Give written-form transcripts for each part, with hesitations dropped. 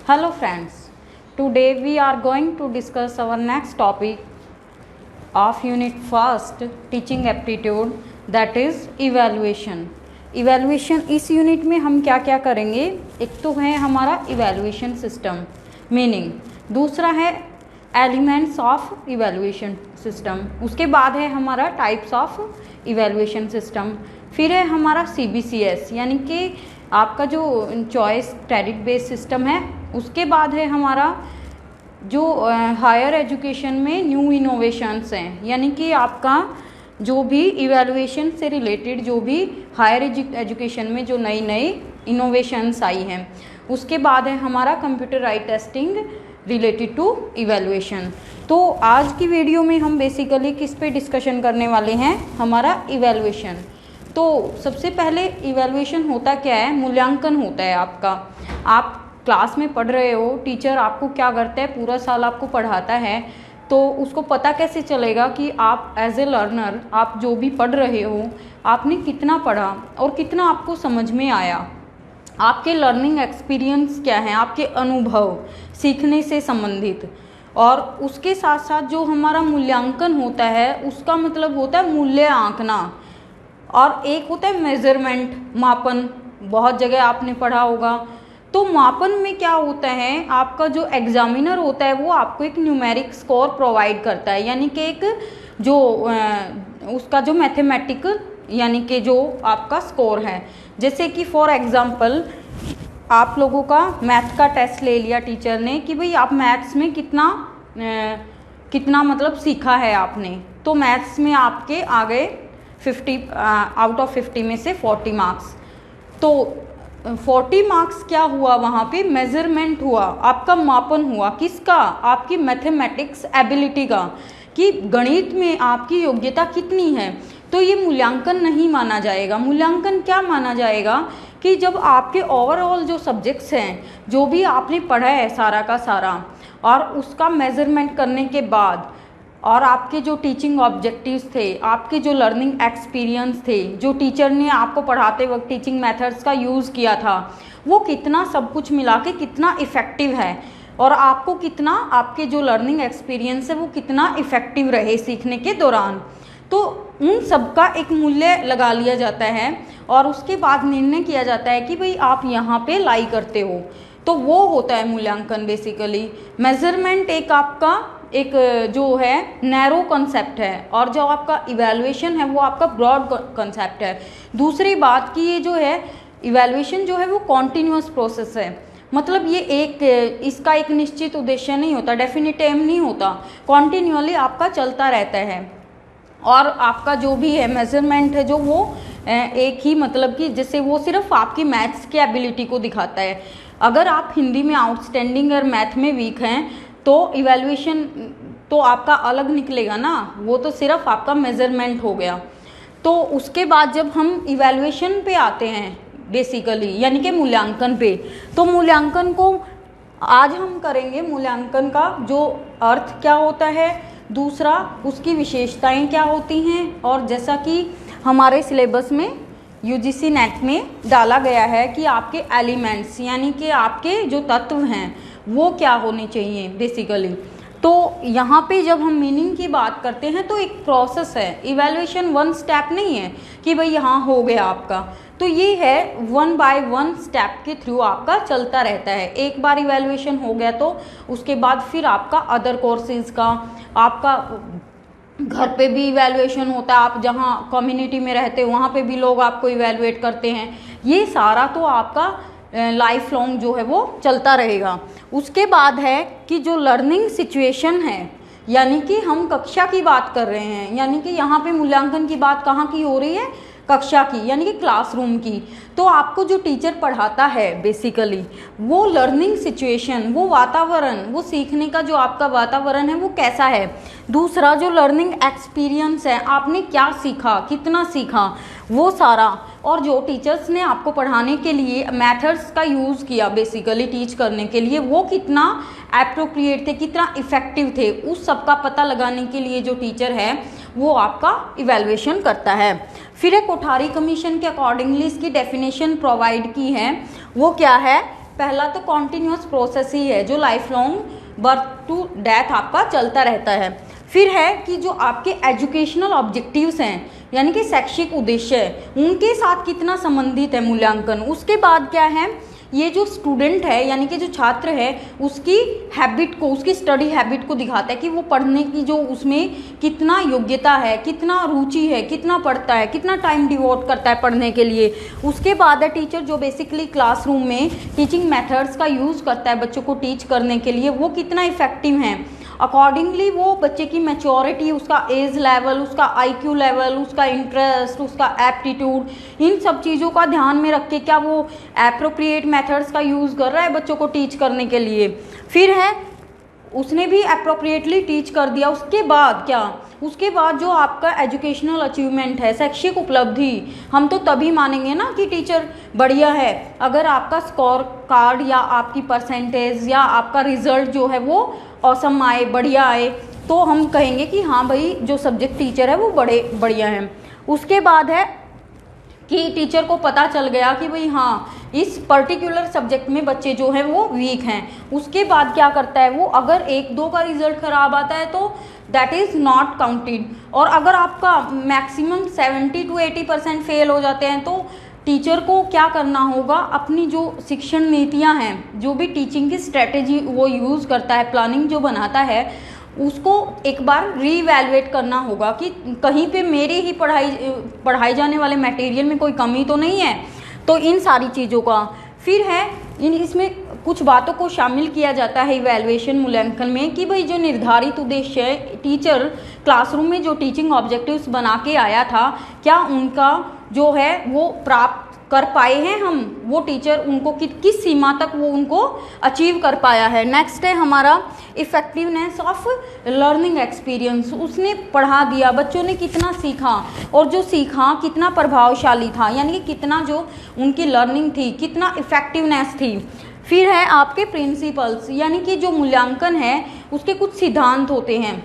Hello friends, today we are going to discuss our next topic of unit first teaching aptitude, that is evaluation. Evaluation इस unit में हम क्या क्या करेंगे, एक तो है हमारा evaluation system मीनिंग, दूसरा है एलिमेंट्स ऑफ इवेल्युएशन सिस्टम, उसके बाद है हमारा टाइप्स ऑफ इवेल्युएशन सिस्टम, फिर है हमारा CBCS यानी कि आपका जो चॉइस क्रेडिट बेस्ड सिस्टम है, उसके बाद है हमारा जो हायर एजुकेशन में न्यू इनोवेशंस हैं, यानी कि आपका जो भी इवेल्युएशन से रिलेटेड जो भी हायर एजुकेशन में जो नई नई इनोवेशंस आई हैं, उसके बाद है हमारा computerised testing related to evaluation. तो आज की वीडियो में हम बेसिकली किस पे डिस्कशन करने वाले हैं, हमारा इवेल्युएशन। तो सबसे पहले इवेल्युएशन होता क्या है, मूल्यांकन होता है आपका। आप क्लास में पढ़ रहे हो, टीचर आपको क्या करता है, पूरा साल आपको पढ़ाता है, तो उसको पता कैसे चलेगा कि आप एज ए लर्नर आप जो भी पढ़ रहे हो आपने कितना पढ़ा और कितना आपको समझ में आया, आपके लर्निंग एक्सपीरियंस क्या हैं, आपके अनुभव सीखने से संबंधित। और उसके साथ साथ जो हमारा मूल्यांकन होता है उसका मतलब होता है मूल्य आंकना, और एक होता है मेजरमेंट, मापन। बहुत जगह आपने पढ़ा होगा। तो मापन में क्या होता है, आपका जो एग्जामिनर होता है वो आपको एक न्यूमेरिक स्कोर प्रोवाइड करता है, यानी कि एक जो उसका जो मैथमेटिकल यानी कि जो आपका स्कोर है। जैसे कि फॉर एग्जांपल आप लोगों का मैथ का टेस्ट ले लिया टीचर ने कि भाई आप मैथ्स में कितना मतलब सीखा है आपने, तो मैथ्स में आपके आ गए 50 आउट ऑफ 50 में से 40 मार्क्स। तो 40 मार्क्स क्या हुआ, वहाँ पे मेजरमेंट हुआ, आपका मापन हुआ, किसका, आपकी मैथमेटिक्स एबिलिटी का, कि गणित में आपकी योग्यता कितनी है। तो ये मूल्यांकन नहीं माना जाएगा। मूल्यांकन क्या माना जाएगा कि जब आपके ओवरऑल जो सब्जेक्ट्स हैं, जो भी आपने पढ़ा है सारा का सारा, और उसका मेजरमेंट करने के बाद, और आपके जो टीचिंग ऑब्जेक्टिव्स थे, आपके जो लर्निंग एक्सपीरियंस थे, जो टीचर ने आपको पढ़ाते वक्त टीचिंग मेथड्स का यूज़ किया था, वो कितना सब कुछ मिला के कितना इफ़ेक्टिव है, और आपको कितना आपके जो लर्निंग एक्सपीरियंस है वो कितना इफ़ेक्टिव रहे सीखने के दौरान। तो उन सब का एक मूल्य लगा लिया जाता है और उसके बाद निर्णय किया जाता है कि भाई आप यहाँ पे लाई करते हो। तो वो होता है मूल्यांकन बेसिकली। मेजरमेंट एक आपका एक जो है नैरो कॉन्सेप्ट है, और जो आपका इवैल्यूएशन है वो आपका ब्रॉड कॉन्सेप्ट है। दूसरी बात कि ये जो है इवैल्यूएशन जो है वो कॉन्टिन्यूअस प्रोसेस है, मतलब ये इसका एक निश्चित उद्देश्य नहीं होता, डेफिनेट एम नहीं होता, कॉन्टिन्यूअली आपका चलता रहता है। और आपका जो भी है मेजरमेंट है जो वो एक ही मतलब कि जैसे वो सिर्फ आपकी मैथ्स की एबिलिटी को दिखाता है। अगर आप हिंदी में आउटस्टैंडिंग और मैथ में वीक हैं तो इवैल्यूएशन तो आपका अलग निकलेगा ना, वो तो सिर्फ आपका मेजरमेंट हो गया। तो उसके बाद जब हम इवैल्यूएशन पे आते हैं बेसिकली, यानी कि मूल्यांकन पे, तो मूल्यांकन को आज हम करेंगे, मूल्यांकन का जो अर्थ क्या होता है, दूसरा उसकी विशेषताएं क्या होती हैं, और जैसा कि हमारे सिलेबस में UGC नेट में डाला गया है कि आपके एलिमेंट्स यानी कि आपके जो तत्व हैं वो क्या होने चाहिए बेसिकली। तो यहाँ पे जब हम मीनिंग की बात करते हैं तो एक प्रोसेस है, इवैल्यूएशन वन स्टेप नहीं है कि भाई यहाँ हो गया आपका, तो ये है 1 बाय 1 स्टेप के थ्रू आपका चलता रहता है। एक बार इवैल्यूएशन हो गया तो उसके बाद फिर आपका अदर कोर्सेज का, आपका घर पे भी इवैल्यूएशन होता है, आप जहाँ कम्युनिटी में रहते हो वहाँ पे भी लोग आपको इवैल्यूएट करते हैं। ये सारा तो आपका लाइफ लॉन्ग जो है वो चलता रहेगा। उसके बाद है कि जो लर्निंग सिचुएशन है, यानी कि हम कक्षा की बात कर रहे हैं, यानी कि यहाँ पे मूल्यांकन की बात कहाँ की हो रही है, कक्षा की, यानी कि क्लासरूम की। तो आपको जो टीचर पढ़ाता है बेसिकली वो लर्निंग सिचुएशन, वो वातावरण, वो सीखने का जो आपका वातावरण है वो कैसा है। दूसरा जो लर्निंग एक्सपीरियंस है, आपने क्या सीखा, कितना सीखा, वो सारा, और जो टीचर्स ने आपको पढ़ाने के लिए मेथड्स का यूज़ किया बेसिकली टीच करने के लिए, वो कितना एप्रोप्रिएट थे, कितना इफ़ेक्टिव थे, उस सब का पता लगाने के लिए जो टीचर है वो आपका इवैल्यूएशन करता है। फिर एक कोठारी कमीशन के अकॉर्डिंगली इसकी डेफिनेशन प्रोवाइड की है, वो क्या है पहला तो कॉन्टिन्यूस प्रोसेस ही है जो life long birth to death आपका चलता रहता है। फिर है कि जो आपके एजुकेशनल ऑब्जेक्टिव्स हैं यानी कि शैक्षिक उद्देश्य है उनके साथ कितना संबंधित है मूल्यांकन। उसके बाद क्या है, ये जो स्टूडेंट है यानी कि जो छात्र है उसकी हैबिट को, उसकी स्टडी हैबिट को दिखाता है कि वो पढ़ने की जो उसमें कितना योग्यता है, कितना रुचि है, कितना पढ़ता है, कितना टाइम डिवोट करता है पढ़ने के लिए। उसके बाद है टीचर जो बेसिकली क्लासरूम में टीचिंग मेथड्स का यूज़ करता है बच्चों को टीच करने के लिए, वो कितना इफ़ेक्टिव है। अकॉर्डिंगली वो बच्चे की मैच्योरिटी, उसका एज लेवल, उसका आईक्यू लेवल, उसका इंटरेस्ट, उसका एप्टीट्यूड, इन सब चीज़ों का ध्यान में रख के क्या वो एप्रोप्रिएट मेथड्स का यूज़ कर रहा है बच्चों को टीच करने के लिए। फिर है उसने भी एप्रोप्रिएटली टीच कर दिया। उसके बाद क्या, उसके बाद जो आपका एजुकेशनल अचीवमेंट है, शैक्षिक उपलब्धि, हम तो तभी मानेंगे ना कि टीचर बढ़िया है अगर आपका स्कोर कार्ड या आपकी परसेंटेज या आपका रिजल्ट जो है वो ऑसम आए, बढ़िया आए, तो हम कहेंगे कि हाँ भाई जो सब्जेक्ट टीचर है वो बड़े बढ़िया हैं। उसके बाद है कि टीचर को पता चल गया कि भाई हाँ इस पर्टिकुलर सब्जेक्ट में बच्चे जो हैं वो वीक हैं। उसके बाद क्या करता है वो, अगर 1-2 का रिजल्ट ख़राब आता है तो दैट इज़ नॉट काउंटेड, और अगर आपका मैक्सिमम 70 to 80% फेल हो जाते हैं तो टीचर को क्या करना होगा, अपनी जो शिक्षण नीतियां हैं, जो भी टीचिंग की स्ट्रेटेजी वो यूज़ करता है, प्लानिंग जो बनाता है, उसको एक बार रीवैल्यूएट करना होगा कि कहीं पे मेरी ही पढ़ाई जाने वाले मटेरियल में कोई कमी तो नहीं है। तो इन सारी चीज़ों का फिर है इसमें कुछ बातों को शामिल किया जाता है इवैल्यूएशन मूल्यांकन में कि भाई जो निर्धारित उद्देश्य है, टीचर क्लासरूम में जो टीचिंग ऑब्जेक्टिव्स बना के आया था क्या उनका जो है वो प्राप्त कर पाए हैं हम, वो टीचर उनको किस सीमा तक वो उनको अचीव कर पाया है। नेक्स्ट है हमारा इफ़ेक्टिवनेस ऑफ लर्निंग एक्सपीरियंस, उसने पढ़ा दिया, बच्चों ने कितना सीखा और जो सीखा कितना प्रभावशाली था, यानी कि कितना जो उनकी लर्निंग थी, कितना इफ़ेक्टिवनेस थी। फिर है आपके प्रिंसिपल्स, यानी कि जो मूल्यांकन है उसके कुछ सिद्धांत होते हैं।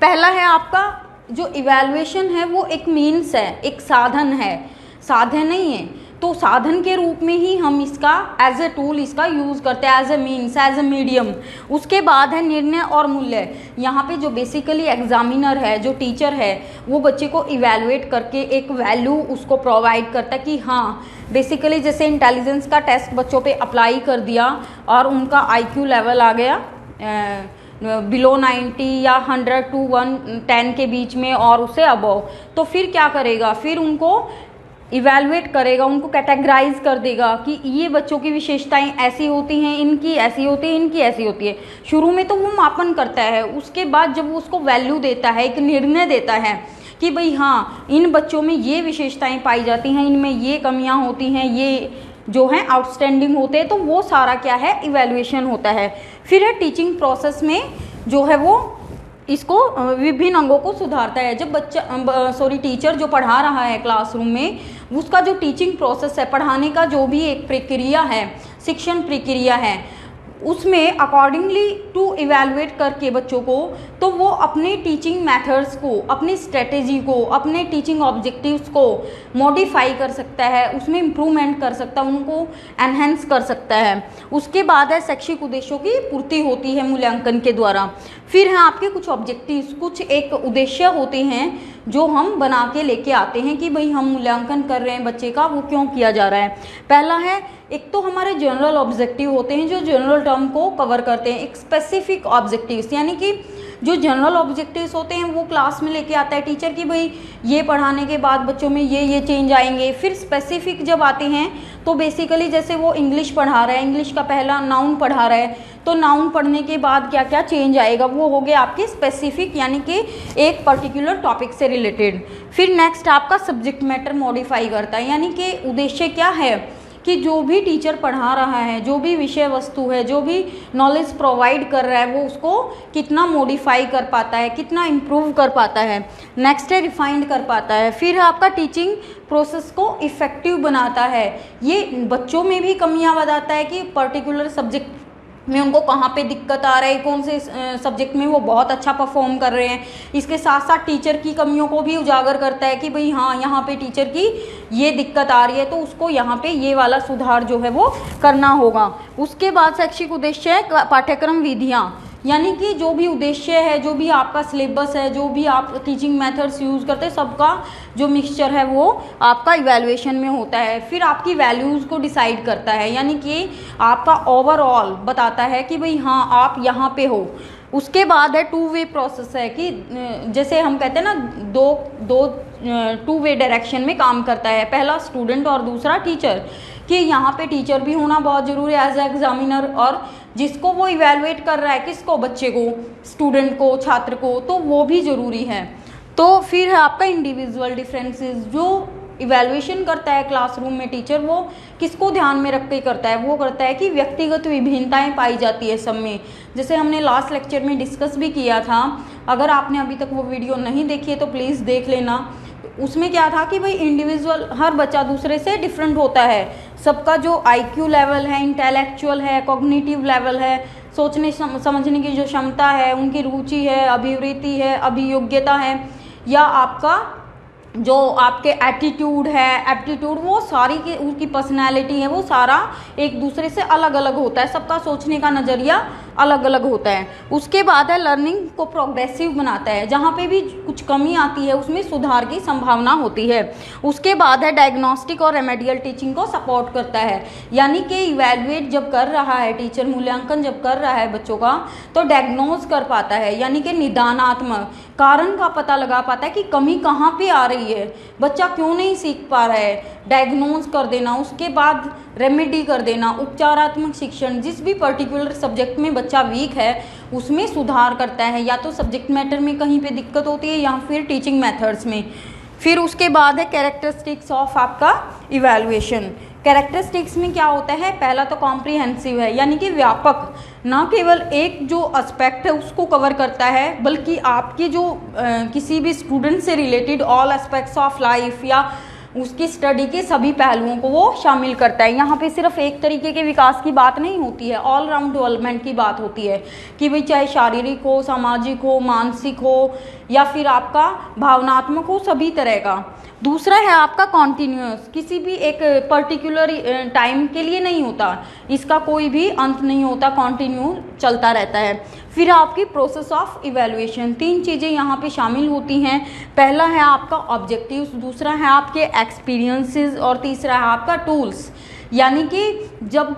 पहला है आपका जो इवैल्यूएशन है वो एक मीन्स है, एक साधन है, साधन नहीं है, तो साधन के रूप में ही हम इसका एज ए टूल इसका यूज़ करते हैं, as a means, as a medium. उसके बाद है निर्णय और मूल्य, यहाँ पे जो बेसिकली एग्जामिनर है, जो टीचर है, वो बच्चे को इवैल्यूएट करके एक वैल्यू उसको प्रोवाइड करता है कि हाँ बेसिकली जैसे इंटेलिजेंस का टेस्ट बच्चों पे अप्लाई कर दिया और उनका आईक्यू लेवल आ गया बिलो 90 या 100 to 110 के बीच में और उससे अबव, तो फिर क्या करेगा, फिर उनको इवैल्यूएट करेगा, उनको कैटेगराइज कर देगा कि ये बच्चों की विशेषताएं ऐसी होती हैं, इनकी ऐसी होती है, इनकी ऐसी होती है। शुरू में तो वो मापन करता है, उसके बाद जब वो उसको वैल्यू देता है, एक निर्णय देता है कि भाई हाँ इन बच्चों में ये विशेषताएं पाई जाती हैं, इनमें ये कमियां होती हैं, ये जो हैं आउटस्टैंडिंग होते हैं, तो वो सारा क्या है इवैल्यूएशन होता है। फिर है टीचिंग प्रोसेस में जो है वो इसको विभिन्न अंगों को सुधारता है। जब टीचर जो पढ़ा रहा है क्लासरूम में, उसका जो टीचिंग प्रोसेस है, पढ़ाने का जो भी एक प्रक्रिया है, शिक्षण प्रक्रिया है, उसमें अकॉर्डिंगली टू इवैल्यूएट करके बच्चों को, तो वो अपने टीचिंग मेथड्स को, अपनी स्ट्रेटेजी को, अपने टीचिंग ऑब्जेक्टिव्स को मॉडिफाई कर सकता है, उसमें इम्प्रूवमेंट कर सकता है, उनको एनहेंस कर सकता है। उसके बाद है शैक्षिक उद्देश्यों की पूर्ति होती है मूल्यांकन के द्वारा। फिर हैं आपके कुछ ऑब्जेक्टिव्स, कुछ एक उद्देश्य होते हैं जो हम बना के लेके आते हैं कि भाई हम मूल्यांकन कर रहे हैं बच्चे का, वो क्यों किया जा रहा है। पहला है, एक तो हमारे जनरल ऑब्जेक्टिव होते हैं जो जनरल टर्म को कवर करते हैं। एक स्पेसिफिक ऑब्जेक्टिव्स, यानी कि जो जनरल ऑब्जेक्टिव्स होते हैं वो क्लास में लेके आता है टीचर कि भाई ये पढ़ाने के बाद बच्चों में ये चेंज आएंगे। फिर स्पेसिफिक जब आते हैं तो बेसिकली जैसे वो इंग्लिश पढ़ा रहा है, इंग्लिश का पहला नाउन पढ़ा रहा है, तो नाउन पढ़ने के बाद क्या क्या चेंज आएगा, वो हो गया आपके स्पेसिफिक, यानी कि एक पर्टिकुलर टॉपिक से रिलेटेड। फिर नेक्स्ट आपका सब्जेक्ट मैटर मॉडिफाई करता है, यानी कि उद्देश्य क्या है कि जो भी टीचर पढ़ा रहा है, जो भी विषय वस्तु है, जो भी नॉलेज प्रोवाइड कर रहा है, वो उसको कितना मॉडिफाई कर पाता है, कितना इम्प्रूव कर पाता है। नेक्स्ट है रिफाइंड कर पाता है। फिर आपका टीचिंग प्रोसेस को इफ़ेक्टिव बनाता है, ये बच्चों में भी कमियां बताता है कि पर्टिकुलर सब्जेक्ट में उनको कहाँ पे दिक्कत आ रही है, कौन से सब्जेक्ट में वो बहुत अच्छा परफॉर्म कर रहे हैं। इसके साथ साथ टीचर की कमियों को भी उजागर करता है कि भाई हाँ यहाँ पे टीचर की ये दिक्कत आ रही है तो उसको यहाँ पे ये वाला सुधार जो है वो करना होगा। उसके बाद शैक्षिक उद्देश्य है पाठ्यक्रम विधियाँ, यानी कि जो भी उद्देश्य है, जो भी आपका सिलेबस है, जो भी आप टीचिंग मेथड्स यूज़ करते हैं, सबका जो मिक्सचर है वो आपका इवैल्यूएशन में होता है। फिर आपकी वैल्यूज़ को डिसाइड करता है, यानी कि आपका ओवरऑल बताता है कि भाई हाँ आप यहाँ पे हो। उसके बाद है टू वे प्रोसेस है कि जैसे हम कहते हैं ना दो टू वे डायरेक्शन में काम करता है, पहला स्टूडेंट और दूसरा टीचर, कि यहाँ पे टीचर भी होना बहुत ज़रूरी है एज ए एग्जामिनर, और जिसको वो इवैल्यूएट कर रहा है किसको, बच्चे को, स्टूडेंट को, छात्र को, तो वो भी ज़रूरी है। तो फिर है आपका इंडिविजुअल डिफरेंसेस, जो इवैल्यूएशन करता है क्लासरूम में टीचर, वो किसको ध्यान में रख के करता है, वो करता है कि व्यक्तिगत विभिन्नताएं पाई जाती है सब में। जैसे हमने लास्ट लेक्चर में डिस्कस भी किया था, अगर आपने अभी तक वो वीडियो नहीं देखी है तो प्लीज़ देख लेना। उसमें क्या था कि भाई इंडिविजुअल, हर बच्चा दूसरे से डिफरेंट होता है, सबका जो IQ लेवल है, इंटेलेक्चुअल है, कॉग्निटिव लेवल है, सोचने समझने की जो क्षमता है, उनकी रुचि है, अभिवृत्ति है, अभियोग्यता है, या आपका जो आपके एटीट्यूड है, एप्टीट्यूड, वो सारी की उनकी पर्सनैलिटी है, वो सारा एक दूसरे से अलग अलग होता है, सबका सोचने का नज़रिया अलग अलग होता है। उसके बाद है लर्निंग को प्रोग्रेसिव बनाता है, जहाँ पे भी कुछ कमी आती है उसमें सुधार की संभावना होती है। उसके बाद है डायग्नोस्टिक और रेमेडियल टीचिंग को सपोर्ट करता है, यानी कि इवैल्यूएट जब कर रहा है टीचर, मूल्यांकन जब कर रहा है बच्चों का, तो डायग्नोज कर पाता है, यानी कि निदानात्मक कारण का पता लगा पाता है कि कमी कहाँ पे आ रही है, बच्चा क्यों नहीं सीख पा रहा है, डायग्नोज कर देना। उसके बाद रेमेडी कर देना, उपचारात्मक शिक्षण, जिस भी पर्टिकुलर सब्जेक्ट में बच्चा वीक है उसमें सुधार करता है, या तो सब्जेक्ट मैटर में कहीं पे दिक्कत होती है या फिर टीचिंग मेथड्स में। फिर उसके बाद है कैरेक्टरिस्टिक्स ऑफ आपका इवैल्यूएशन। कैरेक्टरिस्टिक्स में क्या होता है, पहला तो कॉम्प्रिहेंसिव है, यानी कि व्यापक, ना केवल एक जो एस्पेक्ट है उसको कवर करता है, बल्कि आपकी जो किसी भी स्टूडेंट से related all aspects of life या उसकी स्टडी के सभी पहलुओं को वो शामिल करता है। यहाँ पे सिर्फ एक तरीके के विकास की बात नहीं होती है, ऑल राउंड डेवलपमेंट की बात होती है कि भाई चाहे शारीरिक हो, सामाजिक हो, मानसिक हो या फिर आपका भावनात्मक हो, सभी तरह का। दूसरा है आपका कॉन्टीन्यूअस, किसी भी एक पर्टिकुलर टाइम के लिए नहीं होता, इसका कोई भी अंत नहीं होता, कॉन्टिन्यू चलता रहता है। फिर आपकी प्रोसेस ऑफ इवैल्यूएशन, तीन चीज़ें यहाँ पे शामिल होती हैं। पहला है आपका ऑब्जेक्टिव्स, दूसरा है आपके एक्सपीरियंसेस और तीसरा है आपका टूल्स। यानी कि जब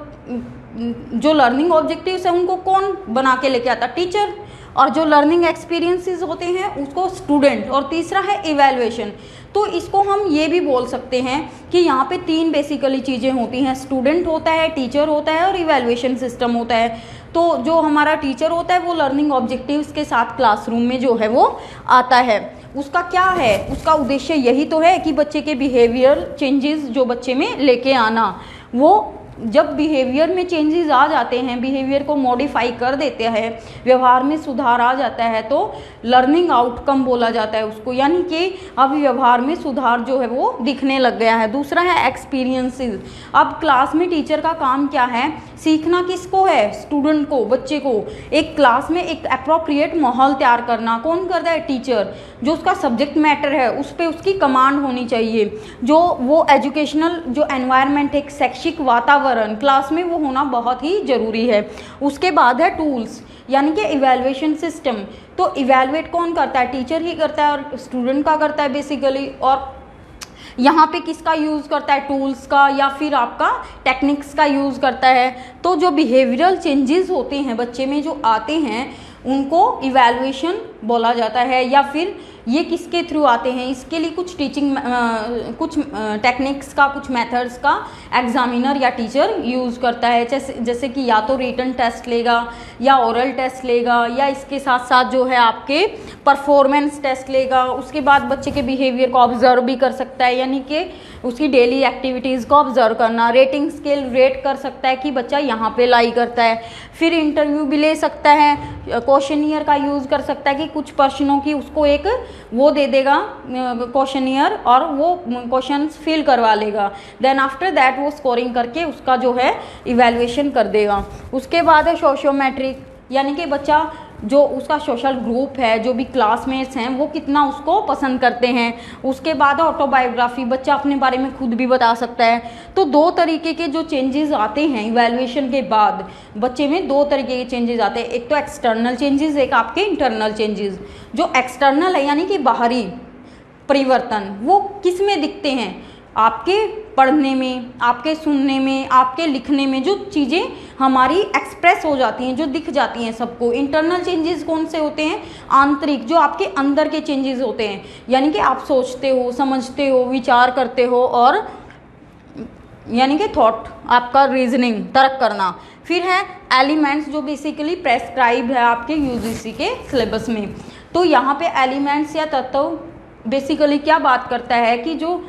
जो लर्निंग ऑब्जेक्टिव्स हैं उनको कौन बना के लेके आता, टीचर, और जो लर्निंग एक्सपीरियंसेस होते हैं उसको स्टूडेंट, और तीसरा है इवैल्यूएशन। तो इसको हम ये भी बोल सकते हैं कि यहाँ पे तीन बेसिकली चीज़ें होती हैं, स्टूडेंट होता है, टीचर होता है और इवैल्यूएशन सिस्टम होता है। तो जो हमारा टीचर होता है वो लर्निंग ऑब्जेक्टिव्स के साथ क्लासरूम में जो है वो आता है। उसका क्या है, उसका उद्देश्य यही तो है कि बच्चे के बिहेवियर चेंजेस जो बच्चे में लेके आना, वो जब बिहेवियर में चेंजेस आ जाते हैं, बिहेवियर को मॉडिफाई कर देते हैं, व्यवहार में सुधार आ जाता है, तो लर्निंग आउटकम बोला जाता है उसको, यानी कि अब व्यवहार में सुधार जो है वो दिखने लग गया है। दूसरा है एक्सपीरियंसेस। अब क्लास में टीचर का काम क्या है, सीखना किसको है, स्टूडेंट को, बच्चे को। एक क्लास में एक अप्रोप्रिएट माहौल तैयार करना कौन करता है, टीचर। जो उसका सब्जेक्ट मैटर है उस पर उसकी कमांड होनी चाहिए, जो वो एजुकेशनल जो एनवायरनमेंट, एक शैक्षिक वातावरण क्लास में वो होना बहुत ही ज़रूरी है। उसके बाद है टूल्स, यानी कि इवैल्यूएशन सिस्टम। तो इवैल्यूएट कौन करता है, टीचर ही करता है और स्टूडेंट का करता है बेसिकली। और यहाँ पे किसका यूज़ करता है, टूल्स का या फिर आपका टेक्निक्स का यूज़ करता है। तो जो बिहेवियरल चेंजेस होते हैं बच्चे में जो आते हैं उनको इवैल्यूएशन बोला जाता है, या फिर ये किसके थ्रू आते हैं, इसके लिए कुछ टीचिंग कुछ टेक्निक्स का, कुछ मेथड्स का एग्जामिनर या टीचर यूज़ करता है। जैसे कि या तो रिटन टेस्ट लेगा या ओरल टेस्ट लेगा, या इसके साथ साथ जो है आपके परफॉर्मेंस टेस्ट लेगा। उसके बाद बच्चे के बिहेवियर को ऑब्जर्व भी कर सकता है, यानी कि उसकी डेली एक्टिविटीज़ को ऑब्जर्व करना, रेटिंग स्केल रेट कर सकता है कि बच्चा यहाँ पे लाई करता है, फिर इंटरव्यू भी ले सकता है, क्वेश्चनियर का यूज़ कर सकता है कि कुछ प्रश्नों की उसको एक वो दे देगा क्वेश्चनियर और वो क्वेश्चंस फिल करवा लेगा, देन आफ्टर दैट वो स्कोरिंग करके उसका जो है इवैल्यूएशन कर देगा। उसके बाद है सोशियोमेट्रिक, यानी कि बच्चा जो उसका सोशल ग्रुप है, जो भी क्लासमेट्स हैं वो कितना उसको पसंद करते हैं। उसके बाद ऑटोबायोग्राफी, बच्चा अपने बारे में खुद भी बता सकता है। तो दो तरीके के जो चेंजेस आते हैं इवैल्यूएशन के बाद बच्चे में, दो तरीके के चेंजेस आते हैं, एक तो एक्सटर्नल चेंजेस, एक आपके इंटरनल चेंजेस। जो एक्सटर्नल है यानी कि बाहरी परिवर्तन, वो किस में दिखते हैं, आपके पढ़ने में, आपके सुनने में, आपके लिखने में, जो चीज़ें हमारी एक्सप्रेस हो जाती हैं, जो दिख जाती हैं सबको। इंटरनल चेंजेस कौन से होते हैं, आंतरिक, जो आपके अंदर के चेंजेस होते हैं, यानी कि आप सोचते हो, समझते हो, विचार करते हो, और यानी कि थॉट, आपका रीजनिंग, तर्क करना। फिर है एलिमेंट्स, जो बेसिकली प्रेस्क्राइब है आपके यूजीसी के सिलेबस में। तो यहाँ पे एलिमेंट्स या तत्व बेसिकली क्या बात करता है कि जो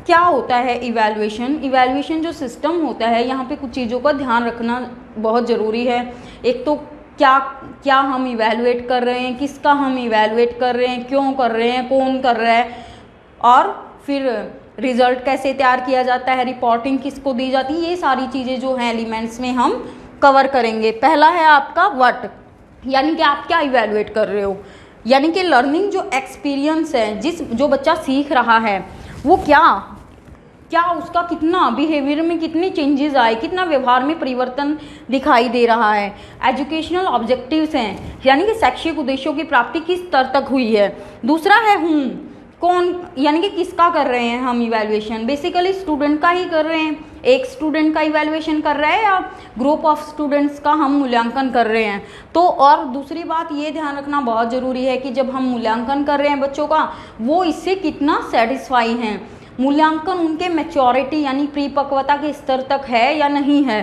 क्या होता है इवैल्यूएशन जो सिस्टम होता है, यहाँ पे कुछ चीज़ों का ध्यान रखना बहुत ज़रूरी है। एक तो क्या हम इवैल्यूएट कर रहे हैं, किसका हम इवैल्यूएट कर रहे हैं, क्यों कर रहे हैं, कौन कर रहा है, और फिर रिजल्ट कैसे तैयार किया जाता है, रिपोर्टिंग किसको दी जाती है, ये सारी चीज़ें जो हैं एलिमेंट्स में हम कवर करेंगे। पहला है आपका व्हाट, यानी कि आप क्या इवैल्यूएट कर रहे हो, यानी कि लर्निंग जो एक्सपीरियंस है, जो बच्चा सीख रहा है वो क्या उसका कितना बिहेवियर में कितने चेंजेस आए, कितना व्यवहार में परिवर्तन दिखाई दे रहा है। एजुकेशनल ऑब्जेक्टिव्स हैं, यानी कि शैक्षिक उद्देश्यों की प्राप्ति किस स्तर तक हुई है। दूसरा है कौन, यानी कि किसका कर रहे हैं हम इवैल्यूएशन, बेसिकली स्टूडेंट का ही कर रहे हैं, एक स्टूडेंट का इवैल्यूएशन कर रहा है या ग्रुप ऑफ स्टूडेंट्स का हम मूल्यांकन कर रहे हैं। तो और दूसरी बात ये ध्यान रखना बहुत ज़रूरी है कि जब हम मूल्यांकन कर रहे हैं बच्चों का, वो इससे कितना सेटिस्फाई हैं, मूल्यांकन उनके मैच्योरिटी यानी परिपक्वता के स्तर तक है या नहीं है।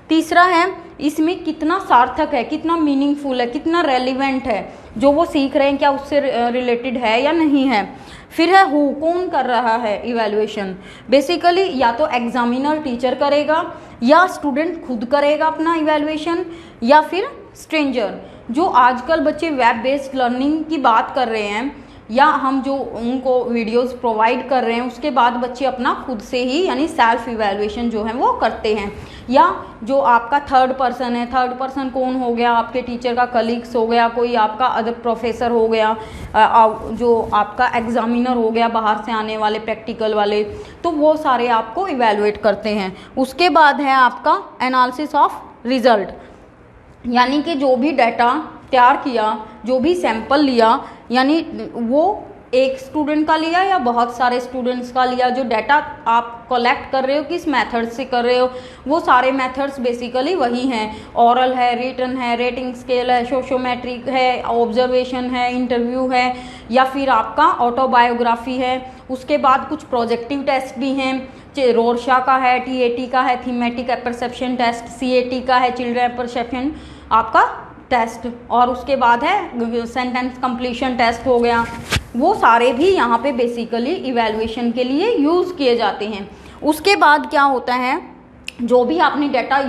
तीसरा है इसमें कितना सार्थक है, कितना मीनिंगफुल है, कितना रेलिवेंट है, जो वो सीख रहे हैं क्या उससे रिलेटेड है या नहीं है। फिर है कौन कर रहा है इवैल्यूएशन, बेसिकली या तो एग्जामिनर टीचर करेगा, या स्टूडेंट खुद करेगा अपना इवैल्यूएशन, या फिर स्ट्रेंजर। जो आजकल बच्चे वेब बेस्ड लर्निंग की बात कर रहे हैं, या हम जो उनको वीडियोस प्रोवाइड कर रहे हैं, उसके बाद बच्चे अपना खुद से ही यानी सेल्फ इवैल्यूएशन जो है वो करते हैं। या जो आपका थर्ड पर्सन है, थर्ड पर्सन कौन हो गया, आपके टीचर का कलीग्स हो गया, कोई आपका अदर प्रोफेसर हो गया, जो आपका एग्जामिनर हो गया बाहर से आने वाले प्रैक्टिकल वाले, तो वो सारे आपको इवैल्यूएट करते हैं। उसके बाद है आपका एनालिसिस ऑफ रिजल्ट, यानी कि जो भी डाटा तैयार किया, जो भी सैंपल लिया, यानी वो एक स्टूडेंट का लिया या बहुत सारे स्टूडेंट्स का लिया, जो डाटा आप कलेक्ट कर रहे हो किस मेथड से कर रहे हो, वो सारे मेथड्स बेसिकली वही हैं। ऑरल है, रिटन है, रेटिंग स्केल है, सोशियोमेट्रिक है, ऑब्जर्वेशन है, इंटरव्यू है, या फिर आपका ऑटोबायोग्राफी है। उसके बाद कुछ प्रोजेक्टिव टेस्ट भी हैं, रोरशा का है, टीएटी का है, थीमेटिक परसेप्शन टेस्ट, सीएटी का है, चिल्ड्रन परसेप्शन आपका टेस्ट, और उसके बाद है सेंटेंस कंप्लीशन टेस्ट हो गया। वो सारे भी यहाँ पे बेसिकली इवैल्यूएशन के लिए यूज़ किए जाते हैं। उसके बाद क्या होता है, जो भी आपने डाटा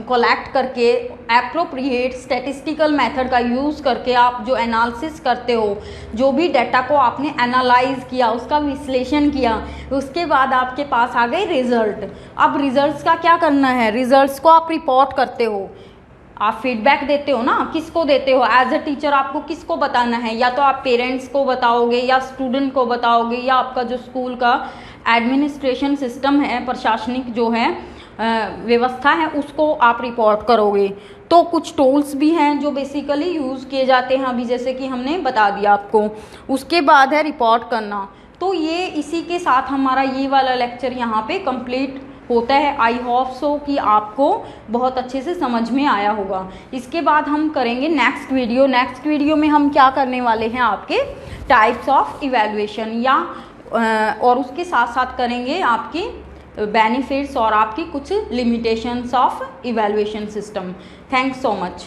कलेक्ट करके एप्रोप्रिएट स्टैटिस्टिकल मेथड का यूज़ करके आप जो एनालिसिस करते हो, जो भी डाटा को आपने एनालाइज किया, उसका विश्लेषण किया, उसके बाद आपके पास आ गए रिजल्ट। अब रिजल्ट्स का क्या करना है, रिजल्ट्स को आप रिपोर्ट करते हो, आप फीडबैक देते हो ना, किसको देते हो एज अ टीचर, आपको किसको बताना है, या तो आप पेरेंट्स को बताओगे, या स्टूडेंट को बताओगे, या आपका जो स्कूल का एडमिनिस्ट्रेशन सिस्टम है, प्रशासनिक जो है व्यवस्था है, उसको आप रिपोर्ट करोगे। तो कुछ टूल्स भी हैं जो बेसिकली यूज़ किए जाते हैं, अभी जैसे कि हमने बता दिया आपको। उसके बाद है रिपोर्ट करना। तो ये इसी के साथ हमारा ये वाला लेक्चर यहाँ पे कंप्लीट होता है। आई होप सो कि आपको बहुत अच्छे से समझ में आया होगा। इसके बाद हम करेंगे नेक्स्ट वीडियो में हम क्या करने वाले हैं, आपके टाइप्स ऑफ इवैल्यूएशन, या और उसके साथ साथ करेंगे आपकी बेनिफिट्स और आपकी कुछ limitations of evaluation system. Thanks so much.